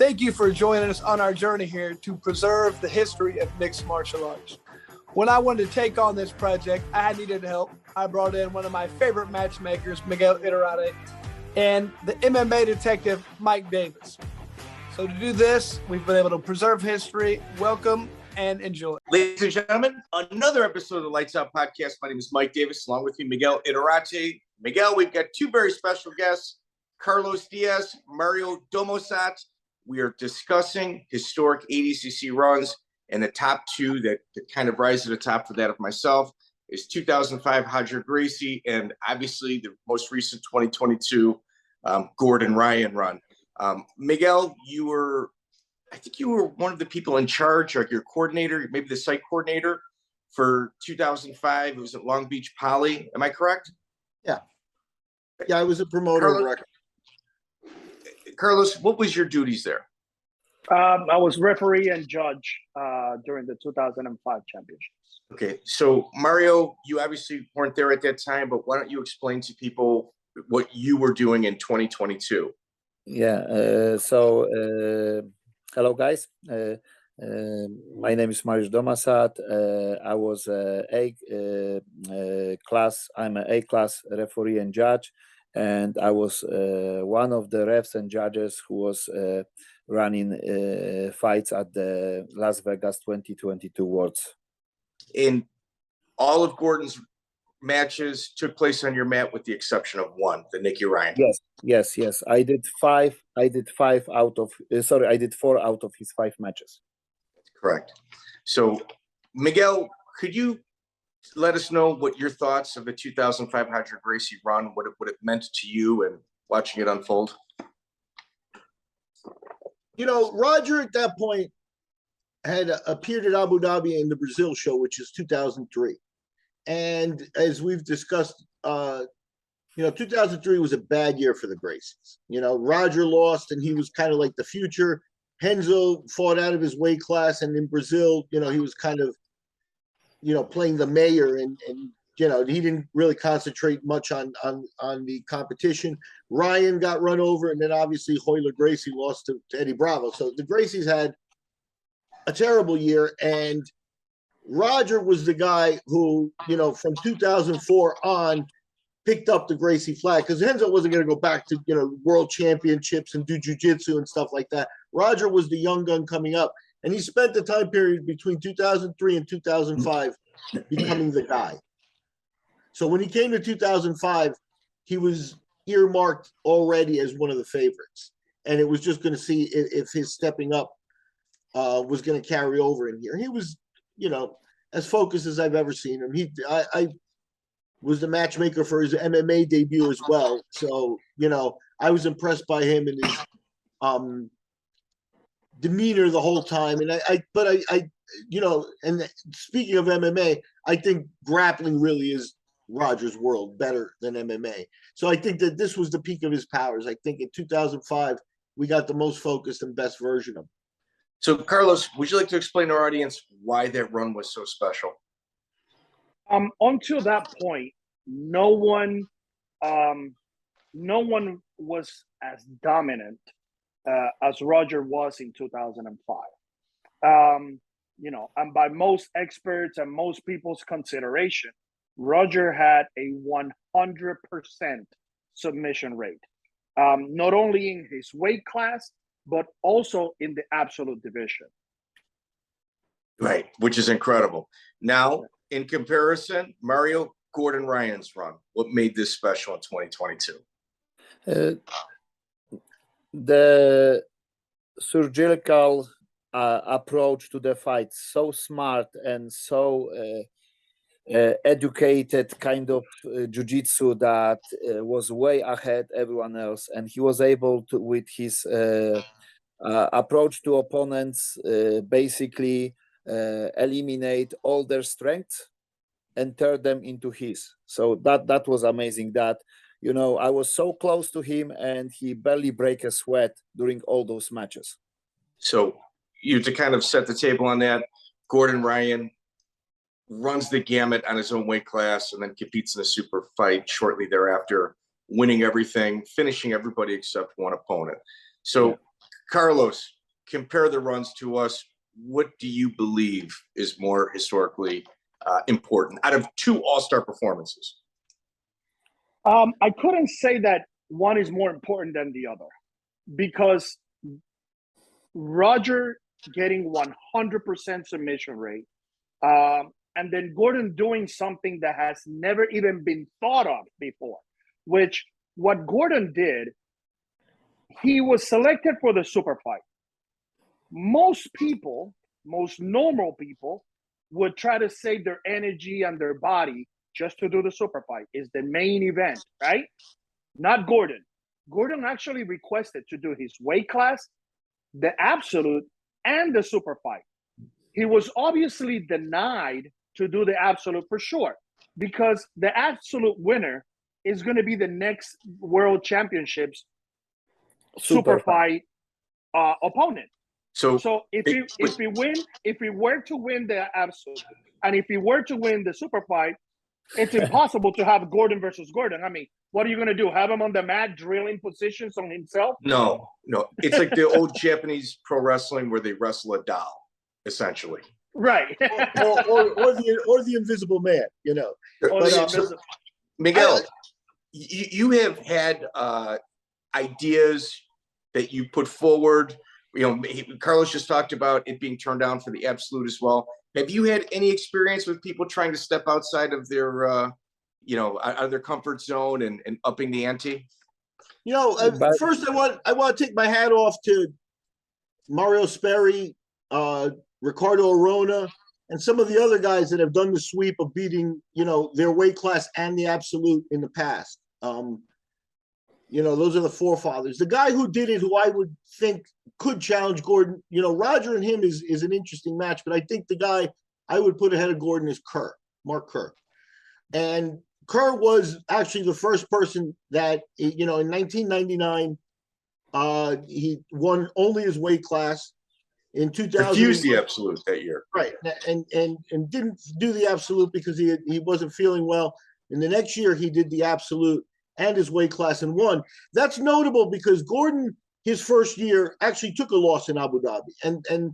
Thank you for joining us on our journey here to preserve the history of mixed martial arts. When I wanted to take on this project, I needed help. I brought in one of my favorite matchmakers, Miguel Iturrate, and the MMA detective, Mike Davis. So to do this, we've been able to preserve history. Welcome and enjoy. Ladies and gentlemen, another episode of the Lights Out podcast. My name is Mike Davis, along with me, Miguel Iturrate. Miguel, we've got two very special guests, Carlos Diaz, Mario Domasat. We are discussing historic ADCC runs, and the top two that kind of rise to the top for that of myself is 2005 Roger Gracie, and obviously the most recent 2022 Gordon Ryan run. Miguel, I think you were one of the people in charge, like your coordinator, maybe the site coordinator for 2005. It was at Long Beach Poly. Am I correct? Yeah, I was a promoter of record. Carlos, what was your duties there? I was referee and judge during the 2005 championships. Okay, so Mario, you obviously weren't there at that time, but why don't you explain to people what you were doing in 2022? Yeah, hello guys. My name is Mario Domasat. I was I'm an A-class referee and judge, and I was one of the refs and judges who was running fights at the Las Vegas 2022 Worlds. And all of Gordon's matches took place on your mat with the exception of one, the Nicky Ryan. Yes. I did four out of his 5 matches. Correct. So, Miguel, could you let us know what your thoughts of the 2005 Roger Gracie run, what it meant to you and watching it unfold? You know, Roger at that point had appeared at Abu Dhabi in the Brazil show, which is 2003. And as we've discussed, 2003 was a bad year for the Gracies. You know, Roger lost and he was kind of like the future. Renzo fought out of his weight class, and in Brazil, he was kind of, playing the mayor, and he didn't really concentrate much on the competition. Ryan got run over, and then obviously Roger Gracie lost to Eddie Bravo. So the Gracies had a terrible year, and Roger was the guy who, from 2004 on, picked up the Gracie flag, because Renzo wasn't going to go back to, world championships and do jiu-jitsu and stuff like that. Roger was the young gun coming up, and he spent the time period between 2003 and 2005 becoming the guy. So when he came to 2005, he was earmarked already as one of the favorites, and it was just going to see if his stepping up was going to carry over in here. He was, as focused as I've ever seen him. I was the matchmaker for his MMA debut as well. So, I was impressed by him and his demeanor the whole time. And and speaking of MMA, I think grappling really is Roger's world, better than MMA. So I think that this was the peak of his powers. I think in 2005, we got the most focused and best version of him. So, Carlos, would you like to explain to our audience why that run was so special? Until that point, no one was as dominant as Roger was in 2005. And by most experts and most people's consideration, Roger had a 100% submission rate, not only in his weight class, but also in the absolute division. Right, which is incredible. Now, in comparison, Mario, Gordon Ryan's run, what made this special in 2022? The surgical approach to the fight, so smart and so educated kind of jiu-jitsu that was way ahead everyone else, and he was able to, with his approach to opponents, basically eliminate all their strengths and turn them into his. So that was amazing. That I was so close to him, and he barely break a sweat during all those matches. So to kind of set the table on that, Gordon Ryan runs the gamut on his own weight class and then competes in a super fight shortly thereafter, winning everything, finishing everybody except one opponent. So, Carlos, compare the runs to us. What do you believe is more historically important out of two all-star performances? I couldn't say that one is more important than the other, because Roger getting 100% submission rate, and then Gordon doing something that has never even been thought of before, which what Gordon did, he was selected for the super fight. Most people, most normal people, would try to save their energy and their body just to do the super fight. Is the main event, right? Not Gordon. Gordon actually requested to do his weight class, the absolute, and the super fight. He was obviously denied to do the absolute for sure, because the absolute winner is going to be the next World Championships super fight opponent. So if he were to win the absolute, and if he were to win the super fight, it's impossible to have Gordon versus Gordon. I mean, what are you going to do? Have him on the mat drilling positions on himself? No. It's like the old Japanese pro wrestling where they wrestle a doll, essentially. Right. or the Invisible Man, you know. But, Miguel, you have had ideas that you put forward. You know, Carlos just talked about it being turned down for the absolute as well. Have you had any experience with people trying to step outside of their, out of their comfort zone and upping the ante? You know, first I want to take my hat off to Mario Sperry, Ricardo Arona, and some of the other guys that have done the sweep of beating, their weight class and the absolute in the past. Those are the forefathers. The guy who did it, who I would think could challenge Gordon, Roger and him is an interesting match, but I think the guy I would put ahead of Gordon is Mark Kerr. And Kerr was actually the first person that, in 1999, he won only his weight class. In 2000, refused the absolute that year, right? And didn't do the absolute because he wasn't feeling well. And the next year he did the absolute and his weight class and won. That's notable because Gordon, his first year, actually took a loss in Abu Dhabi. And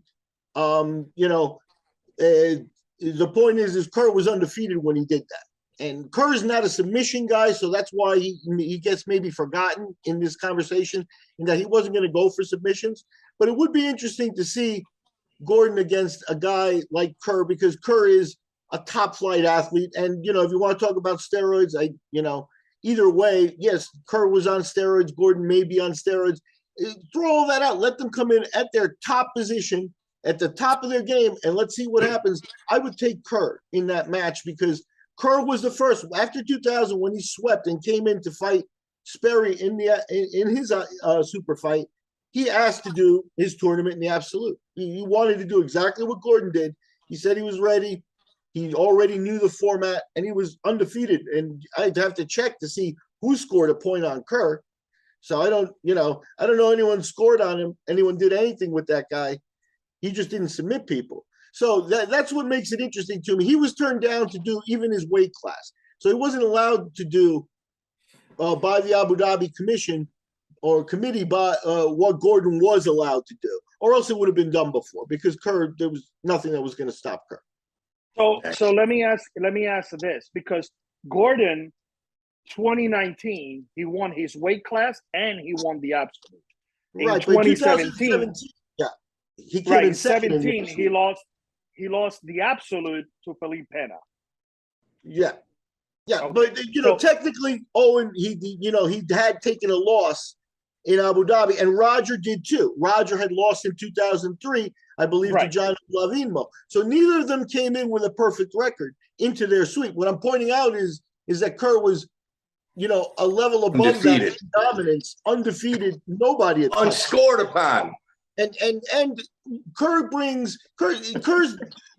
the point is Kerr was undefeated when he did that. And Kerr is not a submission guy, so that's why he gets maybe forgotten in this conversation, in that he wasn't going to go for submissions. But it would be interesting to see Gordon against a guy like Kerr, because Kerr is a top flight athlete. And, if you want to talk about steroids, either way, yes, Kerr was on steroids. Gordon may be on steroids. Throw all that out. Let them come in at their top position, at the top of their game, and let's see what happens. I would take Kerr in that match because Kerr was the first after 2000 when he swept and came in to fight Sperry in his super fight. He asked to do his tournament in the absolute. He wanted to do exactly what Gordon did. He said he was ready. He already knew the format, and he was undefeated. And I'd have to check to see who scored a point on Kerr. So I don't know anyone scored on him. Anyone did anything with that guy. He just didn't submit people. So that's what makes it interesting to me. He was turned down to do even his weight class. So he wasn't allowed to do by the Abu Dhabi Commission or committee by what Gordon was allowed to do, or else it would have been done before, because Kerr, there was nothing that was going to stop Kerr. So let me ask this, because Gordon, 2019, he won his weight class and he won the absolute. In right, 2017, yeah, he came in second. 17, he lost the absolute to Felipe Pena. Yeah. Okay. But technically, Owen, he had taken a loss in Abu Dhabi, and Roger did too. Roger had lost in 2003, I believe, to John Lavinmo. So neither of them came in with a perfect record into their sweep. What I'm pointing out is that Kerr was, a level above undefeated. That dominance, undefeated, nobody had unscored upon. And Kerr's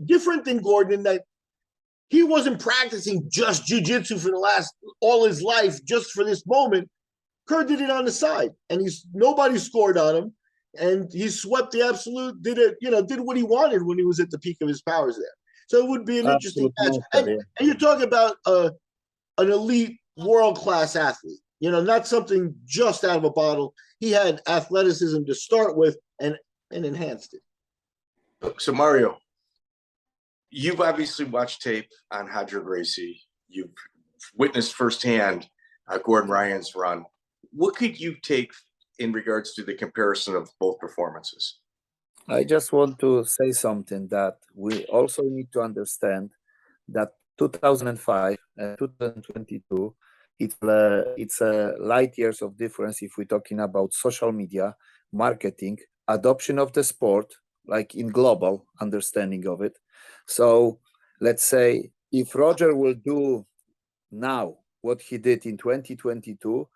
different than Gordon in that he wasn't practicing just jiu-jitsu for all his life just for this moment. Kerr did it on the side, and nobody scored on him, and he swept the absolute. Did what he wanted when he was at the peak of his powers there. So it would be an interesting match. And you're talking about an elite, world-class athlete. Not something just out of a bottle. He had athleticism to start with, and enhanced it. So Mario, you've obviously watched tape on Roger Gracie. You've witnessed firsthand Gordon Ryan's run. What could you take in regards to the comparison of both performances? I just want to say something that we also need to understand that 2005 and 2022, it's a light years of difference if we're talking about social media, marketing, adoption of the sport, like in global understanding of it. So let's say if Roger will do now what he did in 2022,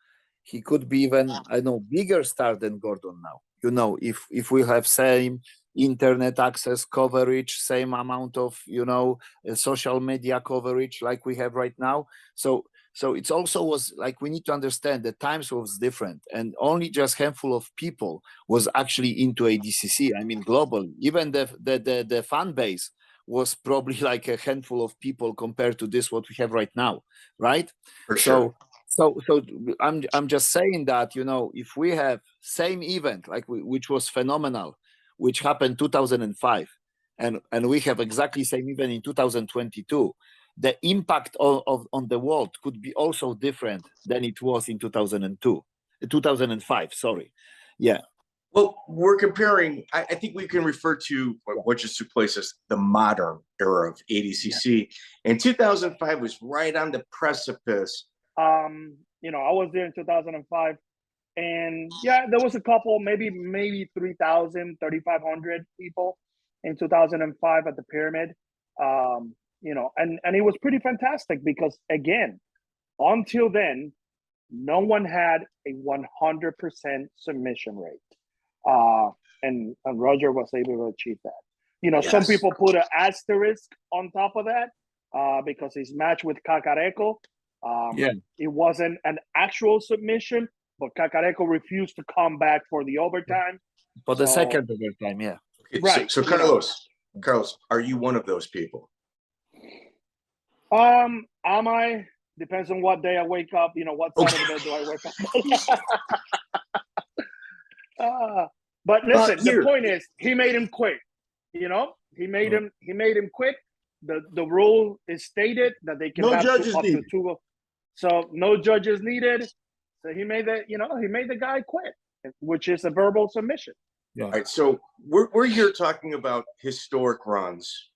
he could be even, I know, bigger star than Gordon now. You know, if we have same internet access coverage, same amount of, you know, social media coverage like we have right now. So it's also was like, we need to understand the times was different, and only just handful of people was actually into ADCC. I mean, globally, even the fan base was probably like a handful of people compared to this what we have right now, right? For sure. So I'm just saying that, you know, if we have same event like which was phenomenal, which happened 2005, and we have exactly same event in 2022, the impact on the world could be also different than it was in 2005. Sorry, yeah. Well, we're comparing. I think we can refer to what just took place as the modern era of ADCC. And 2005 was right on the precipice. You know, I was there in 2005, and yeah, there was a couple, maybe 3,000, 3,500 people in 2005 at the pyramid. You know, and it was pretty fantastic because, again, until then, no one had a 100% submission rate. And Roger was able to achieve that. You know, some people put an asterisk on top of that because his match with Cacareco, it wasn't an actual submission, but Cacareco refused to come back for the overtime. For the second overtime, yeah. Okay, right. So Carlos, are you one of those people? Am I? Depends on what day I wake up. You know, what side of the bed do I wake up? But listen, the point is, he made him quit. You know, he made him quit. The rule is stated that they can have up to two. So no judges needed. So he made the guy quit, which is a verbal submission. Yeah. All right. So we're here talking about historic runs.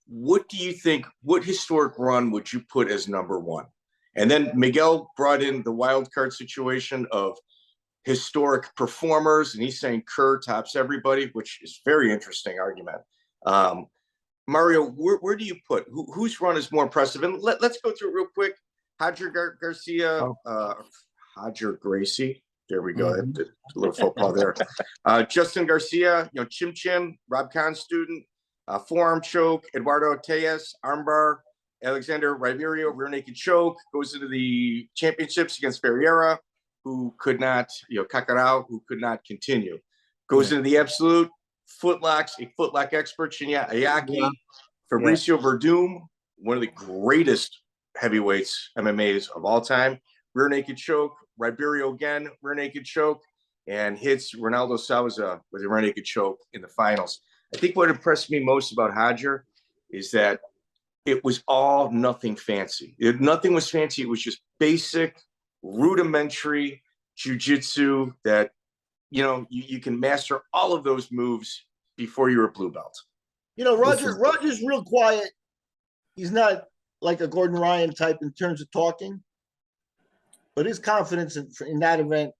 What do you think? What historic run would you put as number one? And then Miguel brought in the wild card situation of historic performers, and he's saying Kerr tops everybody, which is very interesting argument. Mario, where do you put whose run is more impressive? And let's go through it real quick. Roger Gracie. There we go. A little football there. Justin Garcia, you know, Chim Chim, Rob Kahn's student, forearm choke, Eduardo Diaz, armbar, Alexander Ribeiro, rear naked choke, goes into the championships against Ferreira, who could not, you know, Kakarao, who could not continue. Goes into the absolute footlocks, a footlock expert, Shinya Ayaki, Fabricio Verdum, one of the greatest heavyweights MMAs of all time. Rear naked choke, Ribeiro again, rear naked choke, and hits Ronaldo Souza with a rear naked choke in the finals. I think what impressed me most about Roger is that it was all nothing fancy. Nothing was fancy. It was just basic, rudimentary jiu-jitsu that, you know, you can master all of those moves before you're a blue belt. You know, Roger's real quiet. He's not like a Gordon Ryan type in terms of talking, but his confidence in that event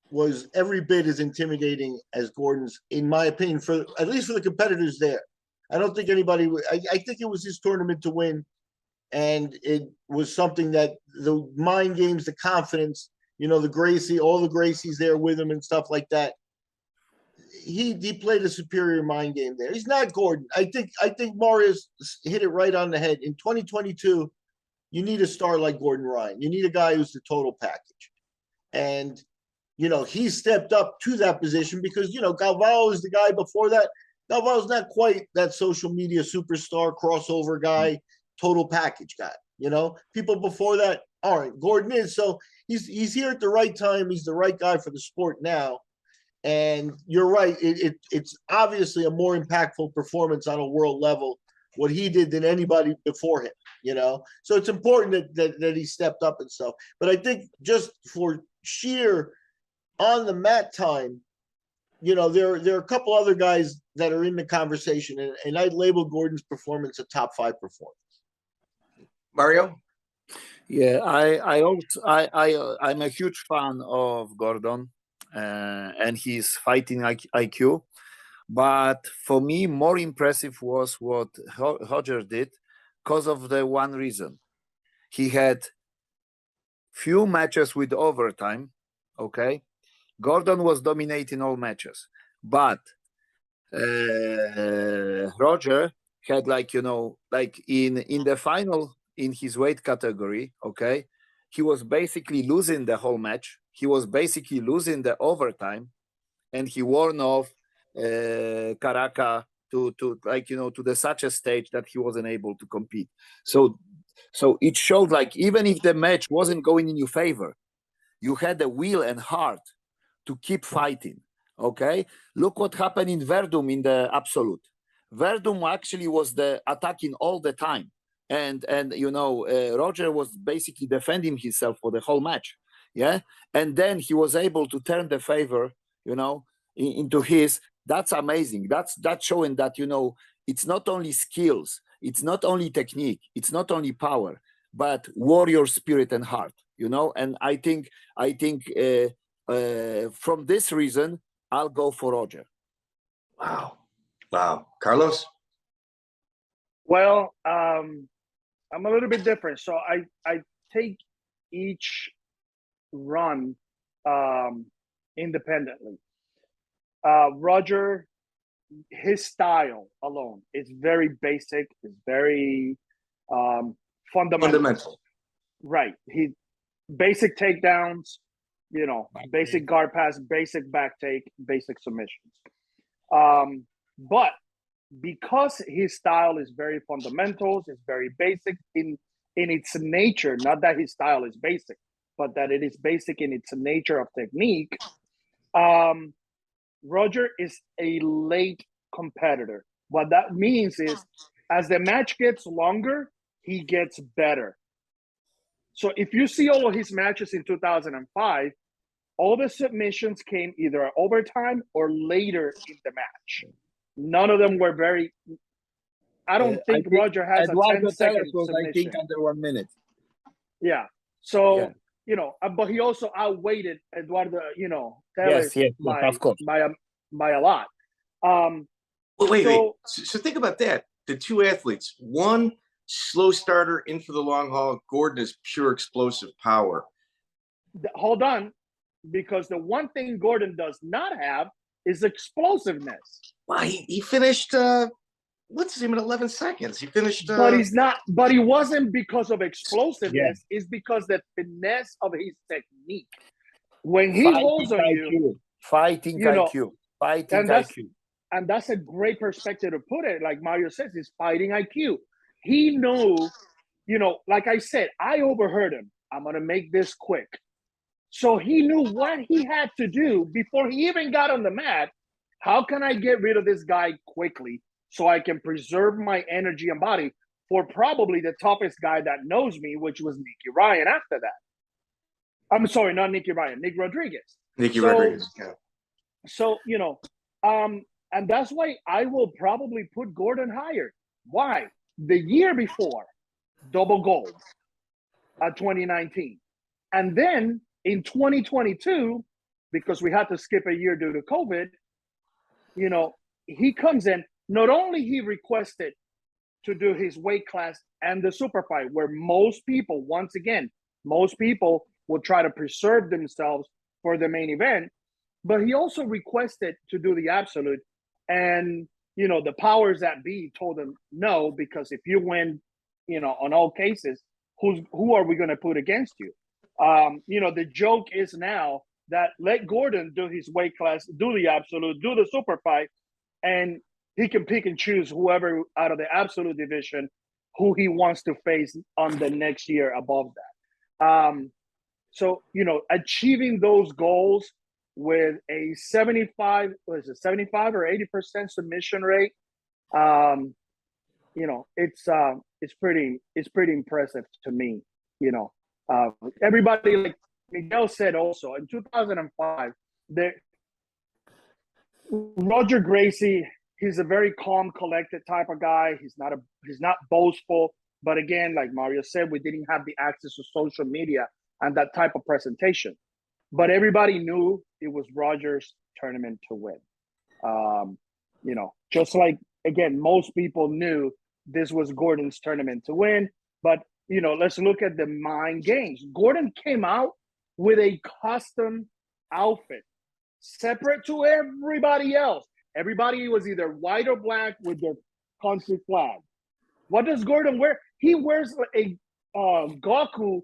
was every bit as intimidating as Gordon's, in my opinion, for at least for the competitors there. I don't think anybody I think it was his tournament to win, and it was something that the mind games, the confidence, you know, the Gracie, all the Gracies there with him and stuff like that. He played a superior mind game there. He's not Gordon. I think Marius hit it right on the head. In 2022, you need a star like Gordon Ryan. You need a guy who's the total package. And, you know, he stepped up to that position because, you know, Galvao is the guy before that. Galvao's not quite that social media superstar, crossover guy, total package guy. You know, people before that aren't. Gordon is. So he's here at the right time. He's the right guy for the sport now. And you're right. It's obviously a more impactful performance on a world level, what he did, than anybody before him, you know? So it's important that he stepped up and stuff. But I think just for sheer on the mat time, you know, there are a couple other guys that are in the conversation, and I'd label Gordon's performance a top 5 performance. Mario? Yeah, I'm a huge fan of Gordon and his fighting IQ. But for me, more impressive was what Roger did, because of the one reason. He had few matches with overtime, okay? Gordon was dominating all matches, but Roger had, like, you know, like in the final in his weight category, okay, he was basically losing the whole match. He was basically losing the overtime, and he won off Caraca to like, you know, to the such a stage that he wasn't able to compete. So it showed, like, even if the match wasn't going in your favor, you had the will and heart to keep fighting. Okay, look what happened in Verdum in the absolute. Verdum actually was the attacking all the time, and you know, Roger was basically defending himself for the whole match. Yeah, and then he was able to turn the favor, you know, into his. That's amazing. That's showing that, you know, it's not only skills, it's not only technique, it's not only power, but warrior spirit and heart. You know, and I think from this reason, I'll go for Roger. Wow. Carlos? Well, I'm a little bit different. So I take each run independently. Roger, his style alone is very basic, is very fundamental. Right. He basic takedowns, you know, basic guard pass, basic back take, basic submissions. But because his style is very fundamentals, it's very basic in its nature, not that his style is basic, but that it is basic in its nature of technique, Roger is a late competitor. What that means is, as the match gets longer, he gets better. So if you see all of his matches in 2005, all the submissions came either at overtime or later in the match. None of them were very. I don't think Roger has a 10-second submission. I think under 1 minute. Yeah. So, yeah, you know, but he also outweighted Eduardo, you know, Tellez of course, by a lot. Wait. So think about that. The two athletes, one slow starter in for the long haul. Gordon is pure explosive power. Hold on, because the one thing Gordon does not have is explosiveness. Wow, he finished what's his name in 11 seconds? He finished but he's not, but he wasn't because of explosiveness, it's because the finesse of his technique. When he holds on you, fighting IQ. And that's a great perspective to put it. Like Mario says, it's fighting IQ. He knew, you know, like I said, I overheard him. I'm going to make this quick. So he knew what he had to do before he even got on the mat. How can I get rid of this guy quickly so I can preserve my energy and body for probably the toughest guy that knows me, which was Nicky Ryan after that. I'm sorry, not Nicky Ryan, Nick Rodriguez. Rodriguez, yeah. So, you know, and that's why I will probably put Gordon higher. Why? The year before, double gold at 2019. And then in 2022, because we had to skip a year due to COVID, you know, he comes in, not only he requested to do his weight class and the super fight, where most people, once again, most people will try to preserve themselves for the main event, but he also requested to do the absolute. And, you know, the powers that be told him no, because if you win, you know, on all cases, who are we going to put against you? You know, the joke is now that let Gordon do his weight class, do the absolute, do the super fight, and he can pick and choose whoever out of the absolute division who he wants to face on the next year above that. So, you know, achieving those goals with a 75 or 80% submission rate. It's pretty impressive to me. Everybody, like Miguel said, also in 2005, Roger Gracie, he's a very calm, collected type of guy. He's not boastful. But again, like Mario said, we didn't have the access to social media and that type of presentation. But everybody knew it was Roger's tournament to win. Just like, again, most people knew this was Gordon's tournament to win. But, let's look at the mind games. Gordon came out with a custom outfit, separate to everybody else. Everybody was either white or black with their country flag. What does Gordon wear? He wears a Goku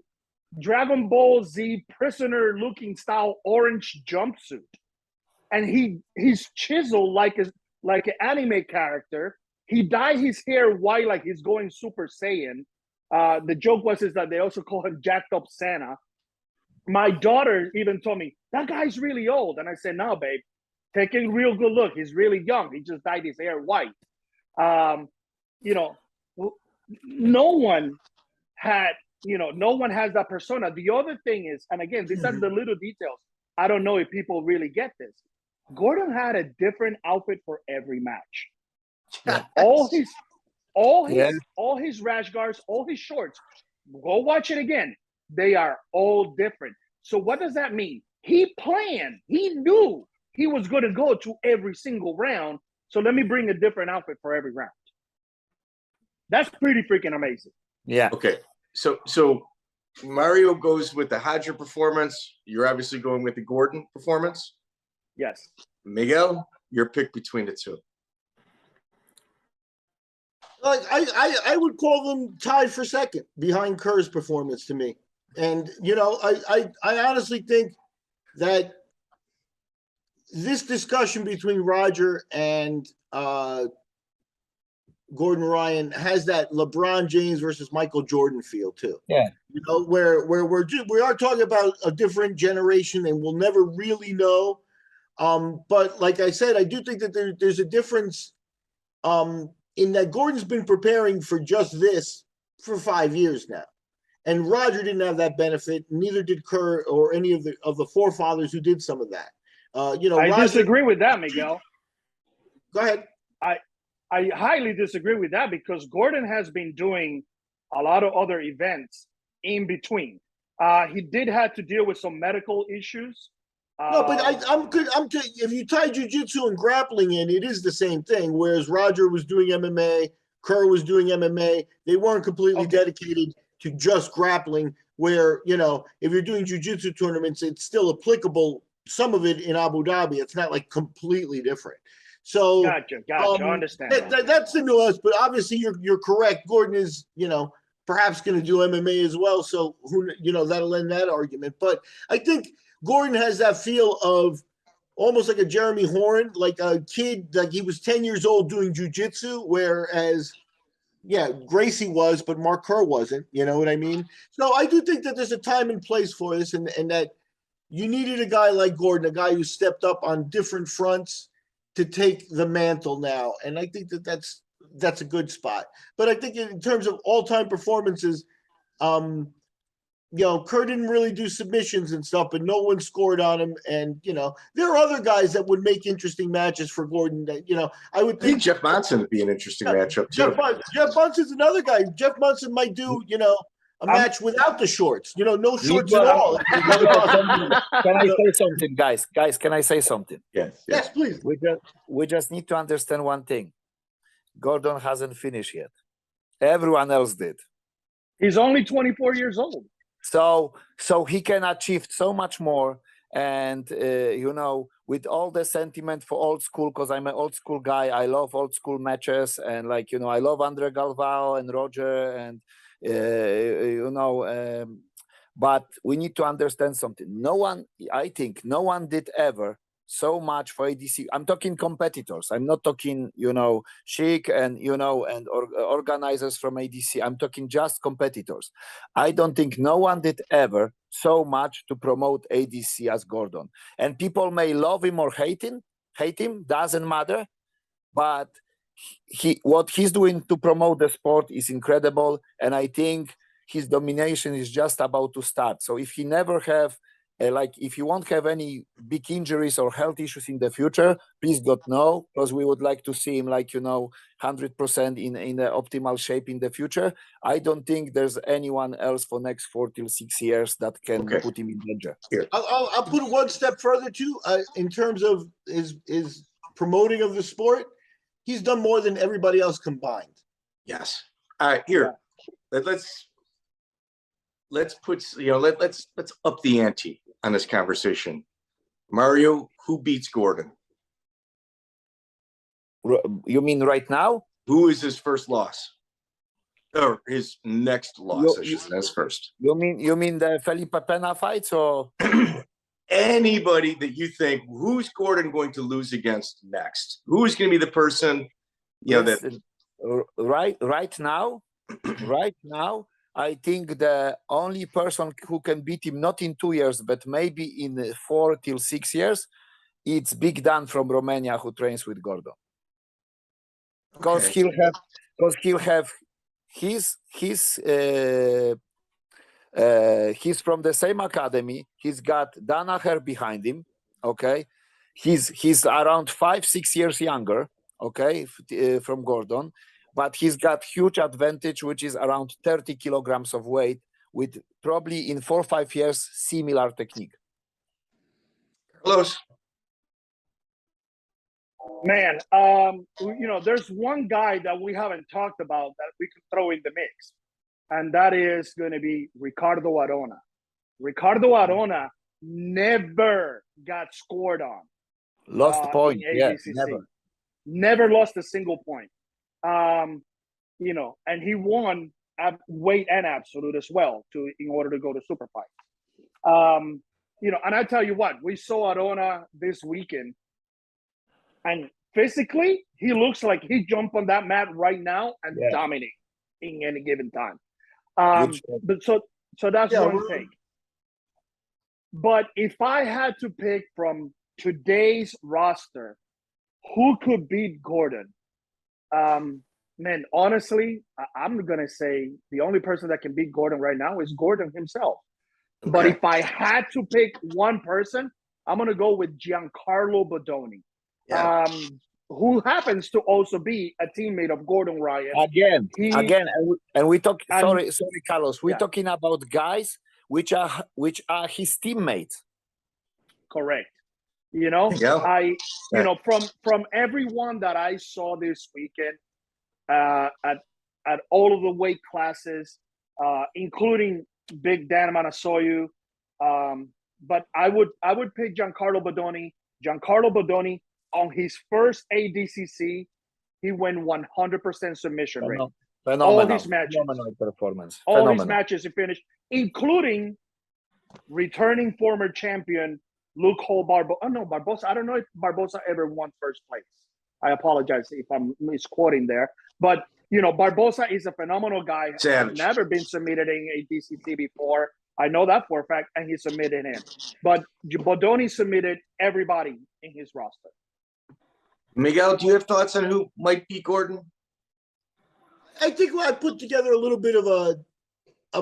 Dragon Ball Z prisoner looking style orange jumpsuit. And he's chiseled like an anime character. He dyed his hair white like he's going Super Saiyan. The joke is that they also call him Jacked Up Santa. My daughter even told me, that guy's really old. And I said, no, babe, take a real good look. He's really young. He just dyed his hair white. No one has that persona. The other thing is, and again, these are the little details. I don't know if people really get this. Gordon had a different outfit for every match. Yes. All his rash guards, all his shorts. Go watch it again. They are all different. So what does that mean? He planned. He knew he was going to go to every single round. So let me bring a different outfit for every round. That's pretty freaking amazing. Yeah. Okay. So Mario goes with the Hadja performance. You're obviously going with the Gordon performance. Yes. Miguel, your pick between the two. Like I would call them tied for second behind Kerr's performance to me. And I honestly think that this discussion between Roger and Gordon Ryan has that LeBron James versus Michael Jordan feel too. Yeah. Where we are talking about a different generation and we'll never really know. But like I said, I do think that there's a difference in that Gordon's been preparing for just this for 5 years now. And Roger didn't have that benefit, neither did Kerr or any of the forefathers who did some of that. I disagree with that, Miguel. Go ahead. I highly disagree with that because Gordon has been doing a lot of other events in between. He did have to deal with some medical issues. No, but if you tie jiu-jitsu and grappling in, it is the same thing. Whereas Roger was doing MMA, Kerr was doing MMA. They weren't completely dedicated to just grappling. Where, if you're doing jiu-jitsu tournaments, it's still applicable. Some of it in Abu Dhabi, it's not like completely different. So gotcha. I understand. That's the nuance, but obviously you're correct. Gordon is, perhaps going to do MMA as well. So that'll end that argument. But I think Gordon has that feel of almost like a Jeremy Horn, like a kid, like he was 10 years old doing jiu-jitsu, whereas, Gracie was, but Mark Kerr wasn't. You know what I mean? So I do think that there's a time and place for this, and that you needed a guy like Gordon, a guy who stepped up on different fronts to take the mantle now. And I think that that's a good spot. But I think in terms of all-time performances, Kerr didn't really do submissions and stuff, but no one scored on him. And, there are other guys that would make interesting matches for Gordon that, I would think Jeff Monson would be an interesting matchup too. Jeff Munson's another guy. Jeff Munson might do, a match without the shorts, no shorts at all. Can I say something, guys? Guys, can I say something? Yes, please. We just need to understand one thing. Gordon hasn't finished yet. Everyone else did. He's only 24 years old. So he can achieve so much more. And, with all the sentiment for old school, because I'm an old school guy, I love old school matches. And I love Andre Galvao and Roger and, but we need to understand something. I think no one did ever so much for ADC. I'm talking competitors. I'm not talking, Sheik and, organizers from ADC. I'm talking just competitors. I don't think no one did ever so much to promote ADC as Gordon. And people may love him or hate him, doesn't matter. But what he's doing to promote the sport is incredible. And I think his domination is just about to start. So if he never have, if you won't have any big injuries or health issues in the future, please God no, because we would like to see him 100% in the optimal shape in the future. I don't think there's anyone else for next 4 till 6 years that can put him in danger. I'll put it one step further too, in terms of his promoting of the sport. He's done more than everybody else combined. Yes. All right, here. Let's put let's up the ante on this conversation. Mario, who beats Gordon? You mean right now? Who is his first loss? Or his next loss, I should say. That's first. You mean the Felipe Pena fights, or anybody that you think, who's Gordon going to lose against next? Who's going to be the person, that right now, I think the only person who can beat him, not in 2 years, but maybe in 4 till 6 years, it's Big Dan from Romania who trains with Gordon. Because he'll have he's from the same academy. He's got Danaher behind him. Okay, he's around 5-6 years younger. Okay, from Gordon, but he's got huge advantage, which is around 30 kilograms of weight, with probably in 4 or 5 years similar technique. Close. Man, there's one guy that we haven't talked about that we can throw in the mix, and that is going to be Ricardo Arona. Ricardo Arona never got scored on. Lost point. Yeah, never lost a single point. And he won weight and absolute as well in order to go to superfight. And I tell you what, we saw Arona this weekend, and physically he looks like he jumped on that mat right now and dominate in any given time. But so that's one thing. But if I had to pick from today's roster, who could beat Gordon? Man, honestly, I'm going to say the only person that can beat Gordon right now is Gordon himself. Okay. But if I had to pick one person, I'm going to go with Giancarlo Bodoni, who happens to also be a teammate of Gordon Ryan. Again, and we talk. Sorry, Carlos. We're talking about guys which are his teammates. Correct. From everyone that I saw this weekend at all of the weight classes, including Big Dan Manasoyu, but I would pick Giancarlo Bodoni. Giancarlo Bodoni, on his first ADCC, he went 100% submission rate. Phenomenal. All his matches, phenomenal performance. All his matches he finished, including returning former champion Luke Hall Barbosa. I don't know if Barbosa ever won first place. I apologize if I'm misquoting there. But, Barbosa is a phenomenal guy. He's never been submitted in ADCC before. I know that for a fact, and he submitted him. But Bodoni submitted everybody in his roster. Miguel, do you have thoughts on who might beat Gordon? I think I put together a little bit of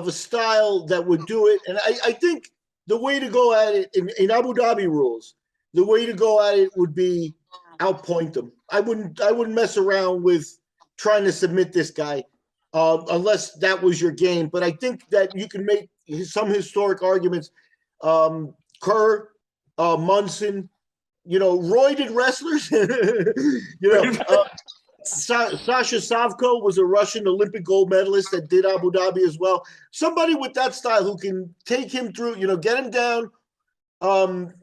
a style that would do it. And I think the way to go at it in Abu Dhabi rules, the way to go at it would be outpoint them. I wouldn't mess around with trying to submit this guy unless that was your game. But I think that you can make some historic arguments. Kerr, Munson, roided wrestlers. Sasha Savko was a Russian Olympic gold medalist that did Abu Dhabi as well. Somebody with that style who can take him through, get him down,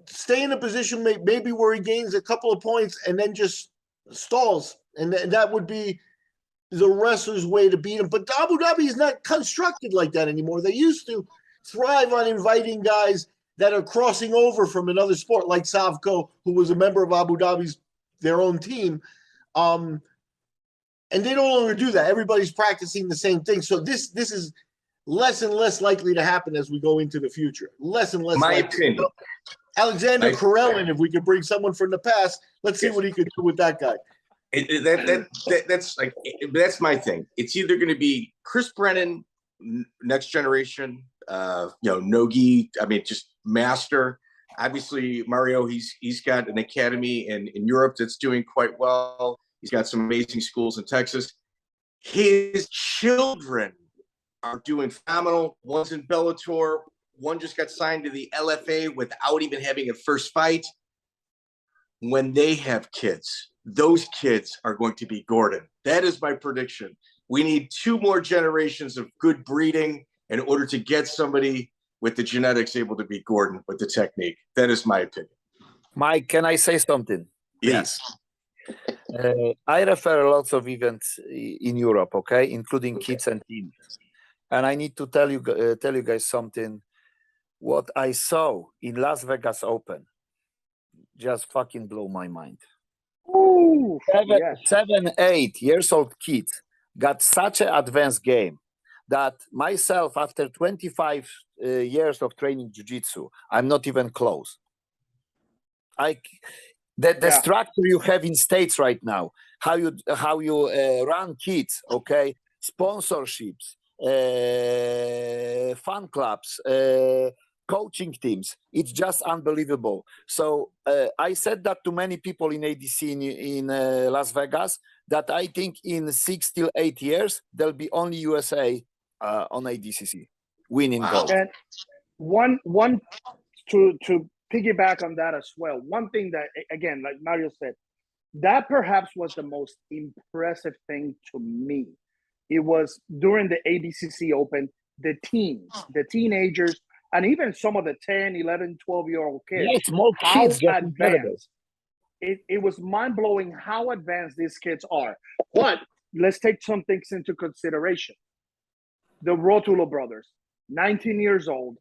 stay in a position maybe where he gains a couple of points and then just stalls. And that would be the wrestler's way to beat him. But Abu Dhabi is not constructed like that anymore. They used to thrive on inviting guys that are crossing over from another sport, like Savko, who was a member of Abu Dhabi's their own team. And they no longer do that. Everybody's practicing the same thing. So this is less and less likely to happen as we go into the future. Less and less My likely. opinion. Alexander Karelin, if we could bring someone from the past, let's see what he could do with that guy. That's my thing. It's either going to be Chris Brennan, next generation, Nogi. I mean, just master. Obviously, Mario. He's got an academy in Europe that's doing quite well. He's got some amazing schools in Texas. His children are doing phenomenal. One's in Bellator. One just got signed to the LFA without even having a first fight. When they have kids, those kids are going to be Gordon. That is my prediction. We need 2 more generations of good breeding in order to get somebody with the genetics able to beat Gordon with the technique. That is my opinion. Mike, can I say something? Yes. I refer lots of events in Europe, okay, including kids and teens. And I need to tell you guys something. What I saw in Las Vegas Open just fucking blew my mind. Ooh, 7, 8 years old kids got such an advanced game that myself, after 25 years of training jiu-jitsu, I'm not even close. The structure you have in States right now, how you run kids, okay, sponsorships, fan clubs, coaching teams, it's just unbelievable. So I said that to many people in ADC in Las Vegas, that I think in 6 till 8 years there'll be only USA on ADCC winning gold. And one to piggyback on that as well. One thing that, again, like Mario said, that perhaps was the most impressive thing to me. It was during the ADCC Open, the teens, the teenagers, and even some of the 10, 11, 12-year-old kids. Yeah, small kids, advanced. It was mind-blowing how advanced these kids are. But let's take some things into consideration. The Rotulo brothers, 19 years old,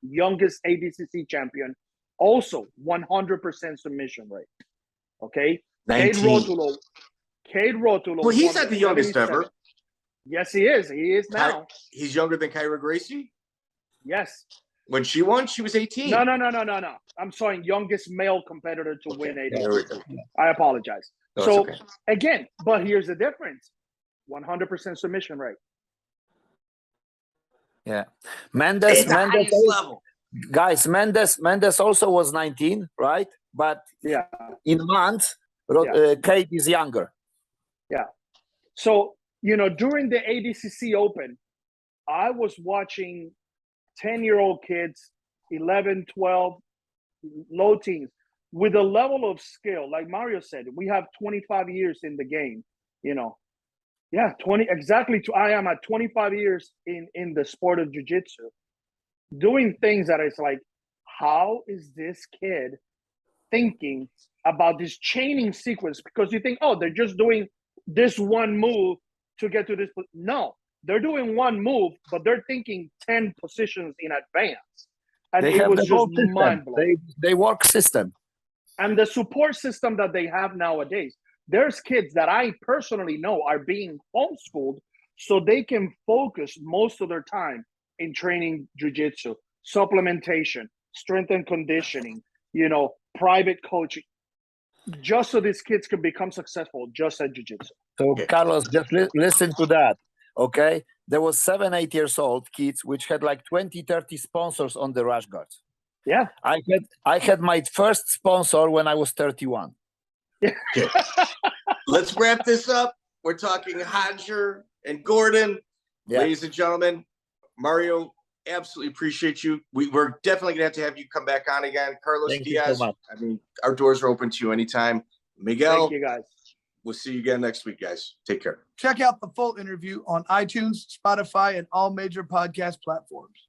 youngest ADCC champion, also 100% submission rate. Okay? 19. Cade Rotulo. Well, he's not the youngest ever. Yes, he is. He is now. He's younger than Roger Gracie? Yes. When she won, she was 18. No. I'm sorry, youngest male competitor to win ADCC. I apologize. No, again, but here's the difference. 100% submission rate. Yeah. Mendes level. Guys, Mendes also was 19, right? But in months, Kate is younger. Yeah. So, during the ADCC Open, I was watching 10-year-old kids, 11, 12, low teens, with a level of skill. Like Mario said, we have 25 years in the game, 20 exactly. I am at 25 years in the sport of jiu-jitsu, doing things that it's like, how is this kid thinking about this chaining sequence? Because you think, they're just doing this one move to get to this. No, they're doing one move, but they're thinking 10 positions in advance. And it was just mind-blowing. They work system. And the support system that they have nowadays, there's kids that I personally know are being homeschooled so they can focus most of their time in training jiu-jitsu, supplementation, strength and conditioning, private coaching, just so these kids can become successful just at jiu-jitsu. So, Carlos, just listen to that, okay? There was 7, 8 years old kids which had like 20, 30 sponsors on the rash guards. Yeah. I had my first sponsor when I was 31. Okay. Let's wrap this up. We're talking Roger and Gordon. Yeah. Ladies and gentlemen, Mario, absolutely appreciate you. We're definitely going to have you come back on again. Carlos Diaz, so I mean, our doors are open to you anytime. Miguel, thank you, guys. We'll see you again next week, guys. Take care. Check out the full interview on iTunes, Spotify, and all major podcast platforms.